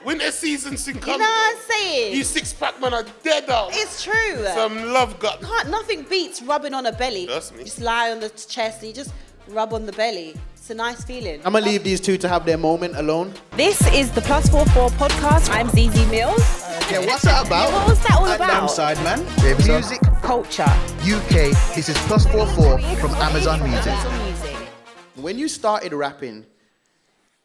Winter season soon You coming. know what I'm saying? You six-pack man are dead out. It's true. Some love gut. Nothing beats rubbing on a belly. Trust me. Just lie on the chest and you just rub on the belly. It's a nice feeling. I'm going to leave these two to have their moment alone. This is the +44 podcast. I'm Zeze Millz. Yeah, what's that about? Yeah, what was that all I'm about? Sideman. Music Culture. UK. This is +44 from Amazon Music. When you started rapping,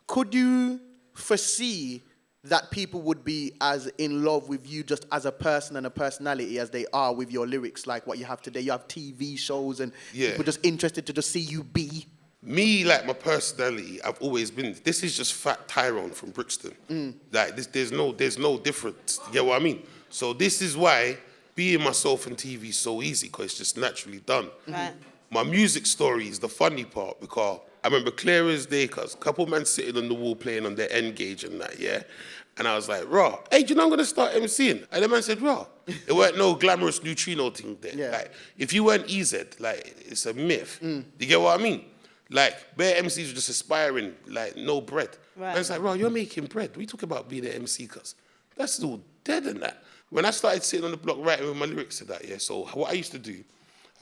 could you foresee that people would be as in love with you just as a person and a personality as they are with your lyrics, like what you have today? You have TV shows and people just interested to just see you be. Me, like my personality, I've always been. This is just Fat Tyrone from Brixton. Like this, there's no difference. You get what I mean? So this is why being myself on TV is so easy, because it's just naturally done. Right. My music story is the funny part, because I remember clear as day, cause a couple men sitting on the wall playing on their N gauge and that, yeah. And I was like, raw, hey, do you know I'm gonna start MCing? And the man said, raw. There weren't no glamorous neutrino thing there. Yeah. Like, if you weren't EZ, like, it's a myth. You get what I mean? Like, bare MCs were just aspiring, like, no bread. Right. And it's like, raw, you're making bread. We talk about being an MC, cuz that's all dead and that. When I started sitting on the block writing with my lyrics and that, yeah, so what I used to do,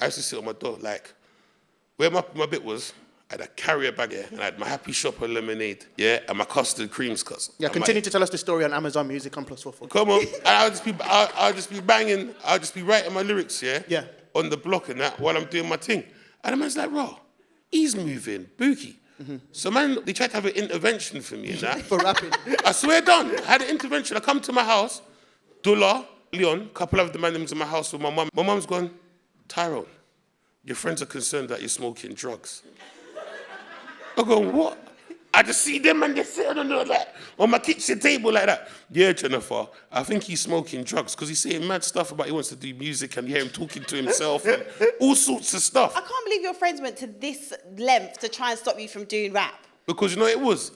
I used to sit on my door, like, where my bit was, I had a carrier bag here, and I had my Happy Shopper lemonade, yeah, and my custard creams, cuz. Yeah, continue to tell us the story on Amazon Music on +44. Come on, and I'll just be banging, I'll just be writing my lyrics, yeah, on the block and that while I'm doing my thing. And the man's like, raw, he's moving, boogie. So man, they tried to have an intervention for me and that. For rapping. I swear done, I had an intervention. I come to my house, Dula, Leon, a couple of the man in my house with my mum. My mum's gone, Tyrone, your friends are concerned that you're smoking drugs. I go, what? I just see them and they're sitting on my kitchen table like that. Yeah, Jennifer, I think he's smoking drugs because he's saying mad stuff about he wants to do music and you hear him talking to himself and all sorts of stuff. I can't believe your friends went to this length to try and stop you from doing rap. Because you know what it was?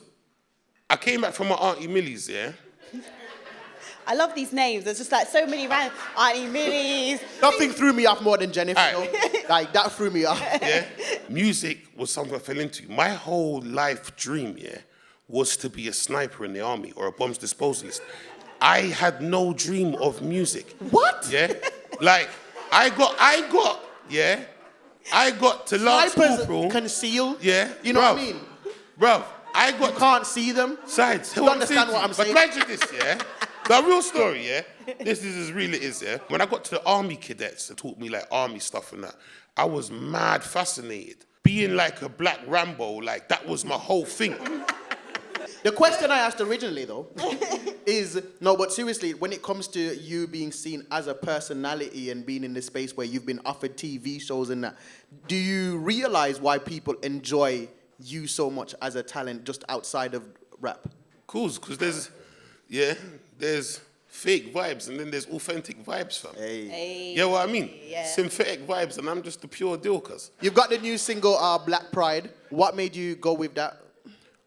I came back from my Auntie Millie's, yeah? I love these names. There's just like so many random Auntie Millie's. Nothing threw me off more than Jennifer. All right. You know? Like, that threw me off. Yeah? Music was something I fell into. My whole life dream, yeah, was to be a sniper in the army or a bombs disposalist. I had no dream of music. What? Yeah? Like, I got to last Snipers corporal. concealed. Yeah? You know what I mean? Bro, I got You can't see them. Sides. You understand what I'm saying? But imagine this, yeah? The real story, yeah? This is as real it is, yeah? When I got to the army cadets that taught me like army stuff and that, I was mad fascinated. Being like a black Rambo, like that was my whole thing. The question I asked originally, though, is, no, but seriously, when it comes to you being seen as a personality and being in this space where you've been offered TV shows and that, do you realize why people enjoy you so much as a talent just outside of rap? Cool, because there's fake vibes and then there's authentic vibes, fam. Hey. You know what I mean? Yeah. Synthetic vibes, and I'm just the pure deal, cuz. You've got the new single, Black Pride. What made you go with that?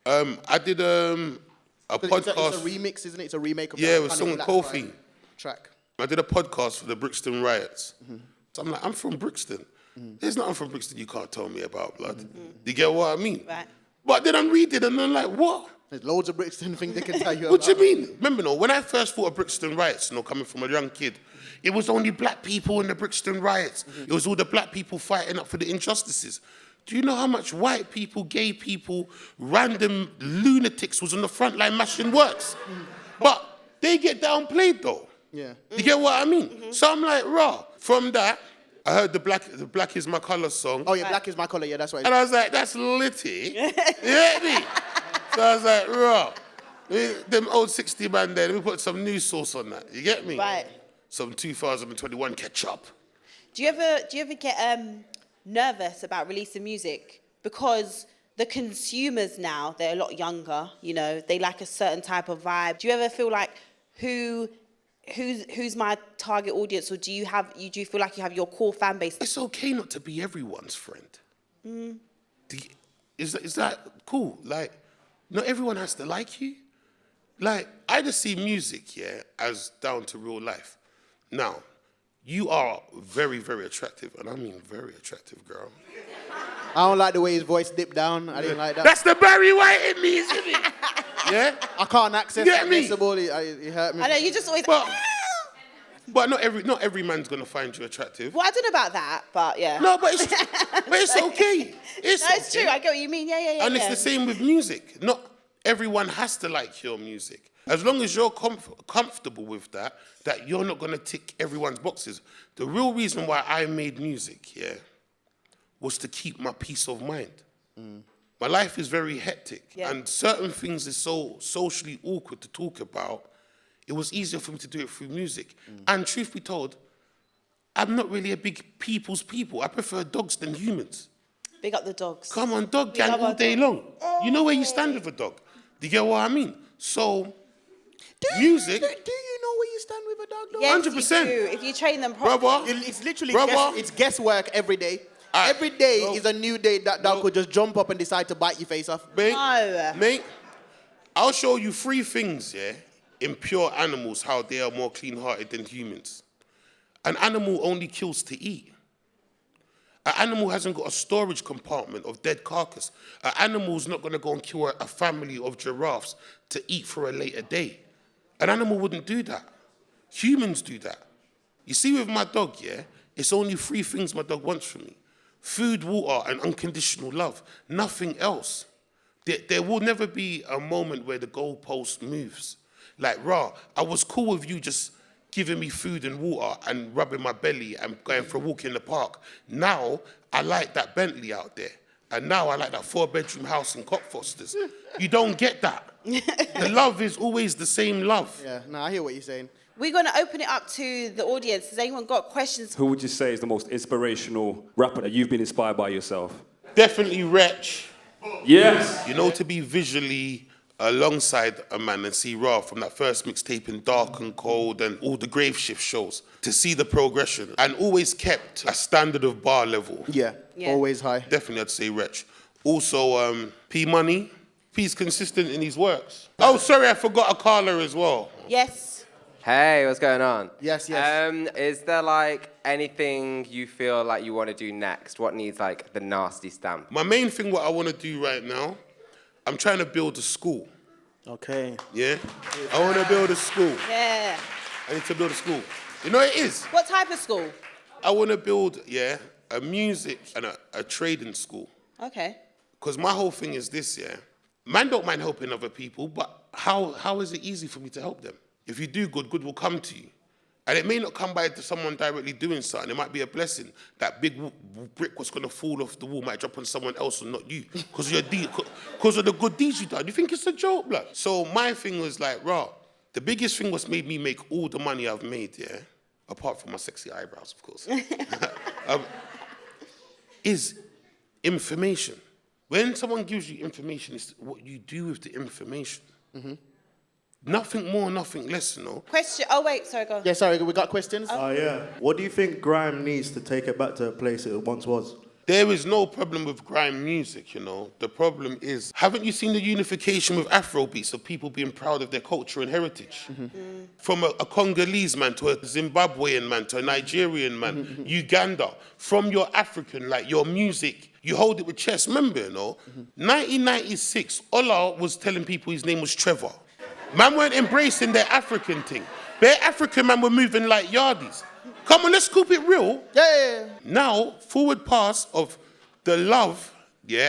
I did a podcast. It's a remix, isn't it? It's a remake of Yeah, the it was song Black Kofi. Pride track. I did a podcast for the Brixton riots. So I'm like, I'm from Brixton. There's nothing from Brixton you can't tell me about, blood. Do you get what I mean? Right. But then I'm reading and I'm like, what? There's loads of Brixton things they can tell you What about. do you mean? Remember, no, when I first thought of Brixton riots, coming from a young kid, it was only black people in the Brixton riots. It was all the black people fighting up for the injustices. Do you know how much white people, gay people, random lunatics was on the front line mashing works? But they get downplayed though. Yeah. You get what I mean? So I'm like, raw. From that, I heard the Black Is My Colour song. Oh yeah, Black Is My Colour, yeah, that's right. And I was like, that's litty. You get me? So I was like, raw. Them old 60 man there, let me put some new sauce on that. You get me? Right. Some 2021 ketchup. Do you ever get nervous about releasing music? Because the consumers now, they're a lot younger, you know, they like a certain type of vibe. Do you ever feel like who's my target audience, or do you feel like you have your core fan base? It's okay not to be everyone's friend. Is that cool? Like, not everyone has to like you. Like, I just see music, yeah, as down to real life. Now, you are very, very attractive, and I mean very attractive, girl. I don't like the way his voice dipped down. I didn't like that. That's the Barry White in me, isn't it? Yeah? I can't access Get that me? decibel. It hurt me. I know, you just always... But not every man's gonna find you attractive. Well, I don't know about that, but yeah. No, but it's okay. It's No, it's okay. true. I get what you mean. Yeah. And it's the same with music. Not everyone has to like your music. As long as you're comfortable with that you're not gonna tick everyone's boxes. The real reason why I made music, was to keep my peace of mind. My life is very hectic, and certain things are so socially awkward to talk about. It was easier for me to do it through music. And truth be told, I'm not really a big people's people. I prefer dogs than humans. Big up the dogs. Come on, dog We gang love all our day dog. long. You know where you stand with a dog. Do you get what I mean? So, music... Do you know where you stand with a dog, though? Yes, 100%. you do. If you train them properly. Brother, It's literally Brother. it's guesswork every day. Alright. Every day No. is a new day that dog could just jump up and decide to bite your face off. Mate, I'll show you 3 things, in pure animals, how they are more clean-hearted than humans. An animal only kills to eat. An animal hasn't got a storage compartment of dead carcass. An animal's not going to go and kill a family of giraffes to eat for a later day. An animal wouldn't do that. Humans do that. You see with my dog, it's only 3 things my dog wants from me. Food, water, and unconditional love. Nothing else. There will never be a moment where the goalpost moves. Like, I was cool with you just giving me food and water and rubbing my belly and going for a walk in the park. Now, I like that Bentley out there. And now I like that 4-bedroom house in Cockfosters. You don't get that. The love is always the same love. Yeah, no, I hear what you're saying. We're going to open it up to the audience. Has anyone got questions? Who would you say is the most inspirational rapper that you've been inspired by yourself? Definitely Wretch. Yes. You know, to be visually alongside a man and see Ra from that first mixtape in Dark and Cold and all the Grave Shift shows, to see the progression and always kept a standard of bar level. Yeah, always high. Definitely I'd say Wretch. Also, P Money. P's consistent in his works. Oh, sorry, I forgot Akala as well. Yes. Hey, what's going on? Yes. Is there like anything you feel like you want to do next? What needs like the Narstie stamp? My main thing, what I want to do right now, I'm trying to build a school. Okay. Yeah? I want to build a school. Yeah. I need to build a school. You know what it is? What type of school? I want to build, a music and a trading school. Okay. Because my whole thing is this, man don't mind helping other people, but how is it easy for me to help them? If you do good, good will come to you. And it may not come by to someone directly doing something. It might be a blessing. That big brick was going to fall off the wall might drop on someone else and not you. Because of the good deeds you done. You think it's a joke, blood? So my thing was like, the biggest thing was made me make all the money I've made, apart from my sexy eyebrows, of course, is information. When someone gives you information, it's what you do with the information. Mm-hmm. Nothing more, nothing less, you know. Question. Oh, wait, sorry, go on. Yeah, sorry, we got questions? Yeah. What do you think grime needs to take it back to a place it once was? There is no problem with grime music, you know. The problem is, haven't you seen the unification with Afro beats of people being proud of their culture and heritage? Mm-hmm. From a Congolese man to a Zimbabwean man to a Nigerian man, Uganda. From your African, like your music, you hold it with chest. Remember, you know, 1996, Ola was telling people his name was Trevor. Man weren't embracing their African thing. Their African man were moving like yardies. Come on, let's keep it real. Yeah. Now, forward pass of the love,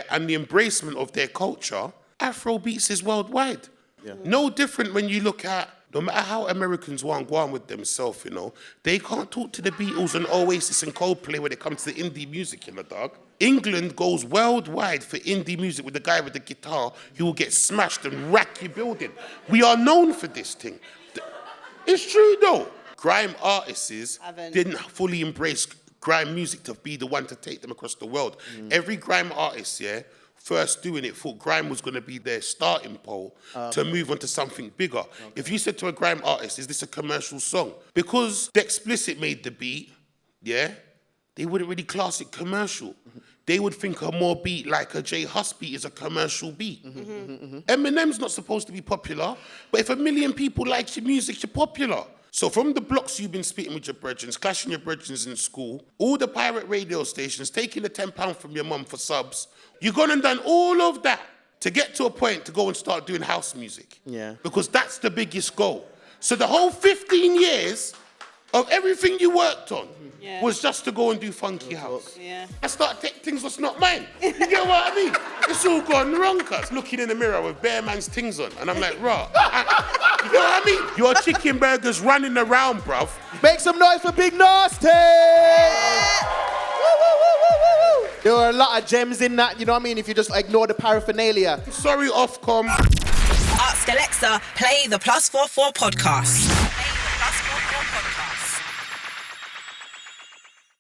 and the embracement of their culture, Afro beats is worldwide. Yeah. No different when you look at, no matter how Americans want to go on with themselves, you know, they can't talk to the Beatles and Oasis and Coldplay when it comes to indie music, you know, dog. England goes worldwide for indie music with the guy with the guitar who will get smashed and rack your building. We are known for this thing. It's true, though. Grime artists didn't fully embrace grime music to be the one to take them across the world. Every grime artist, first doing it, thought grime was going to be their starting pole to move on to something bigger. Okay. If you said to a grime artist, is this a commercial song? Because the Explicit made the beat, they wouldn't really class it commercial. They would think a more beat like a J Hus beat is a commercial beat. Eminem's not supposed to be popular, but if 1 million people like your music, you're popular. So from the blocks you've been spitting with your brethrens, clashing your brethrens in school, all the pirate radio stations, taking the £10 from your mum for subs, you've gone and done all of that to get to a point to go and start doing house music. Yeah. Because that's the biggest goal. So the whole 15 years of everything you worked on was just to go and do funky house. Yeah. I start taking things that's not mine. You get what I mean? It's all gone wrong, cuz. Looking in the mirror with bare man's things on. And I'm like, rah. You know what I mean? Your chicken burger's running around, bruv. Make some noise for Big Narstie! There were a lot of gems in that, you know what I mean? If you just ignore the paraphernalia. Sorry, Ofcom. Ask Alexa, play the +44 podcast. Play the +44 podcast.